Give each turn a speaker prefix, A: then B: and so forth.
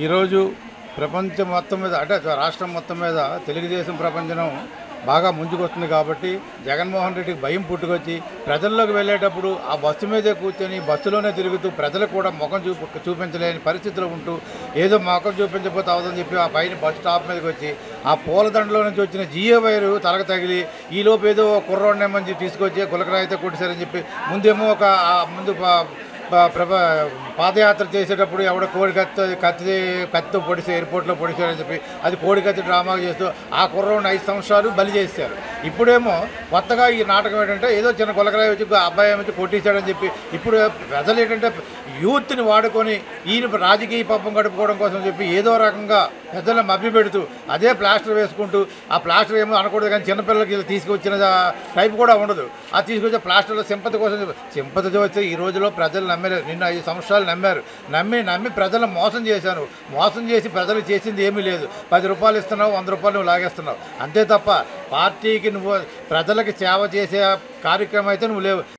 A: ఈరోజు ప్రపంచం మొత్తం మీద అంటే రాష్ట్రం మొత్తం మీద తెలుగుదేశం ప్రపంచం బాగా ముందుకొస్తుంది కాబట్టి జగన్మోహన్ రెడ్డికి భయం పుట్టుకొచ్చి ప్రజల్లోకి వెళ్ళేటప్పుడు ఆ బస్సు మీదే కూర్చొని బస్సులోనే తిరుగుతూ ప్రజలకు కూడా ముఖం చూపించలేని పరిస్థితిలో ఉంటూ ఏదో ముఖం చూపించకపోతే అవదని చెప్పి ఆ పైన బస్ స్టాప్ మీదకి వచ్చి ఆ పూలదండలో నుంచి వచ్చిన జియో వైరు తలకు తగిలి ఈలోపు ఏదో కుర్రోడ్నేమని తీసుకొచ్చి గులకరాయితే కొట్టేశారని చెప్పి ముందేమో ఒక ముందు పాదయాత్ర చేసేటప్పుడు ఎవడో కోడి కత్తితో పొడిసి ఎయిర్పోర్ట్లో పొడిచారని చెప్పి అది కోడి కత్తి డ్రామా చేస్తూ ఆ కుర్రోడిని 5 సంవత్సరాలు బలి చేశారు. ఇప్పుడేమో కొత్తగా ఈ నాటకం ఏంటంటే ఏదో చిన్న గులకరాయి వచ్చి అబ్బాయి వచ్చి కొట్టేశాడని చెప్పి ఇప్పుడు ప్రజలు ఏంటంటే యూత్ని వాడుకొని ఈయన రాజకీయ పబ్బం గడుపుకోవడం కోసం చెప్పి ఏదో రకంగా పెద్దలను మభ్య పెడుతూ అదే ప్లాస్టర్ వేసుకుంటూ ఆ ప్లాస్టర్ ఏమో అనకూడదు కానీ చిన్నపిల్లలకి తీసుకొచ్చిన టైప్ కూడా ఉండదు. ఆ తీసుకొచ్చే ప్లాస్టర్లో సింపతి కోసం సింపతి వస్తే ఈ రోజులో ప్రజలు నమ్మలేదు. నిన్న 5 సంవత్సరాలు నమ్మి ప్రజలను మోసం చేసి ప్రజలు చేసింది ఏమీ లేదు. 10 రూపాయలు ఇస్తున్నావు, 100 రూపాయలు నువ్వు లాగేస్తున్నావు అంతే తప్ప పార్టీకి నువ్వు ప్రజలకి సేవ చేసే కార్యక్రమం అయితే నువ్వు లేవు.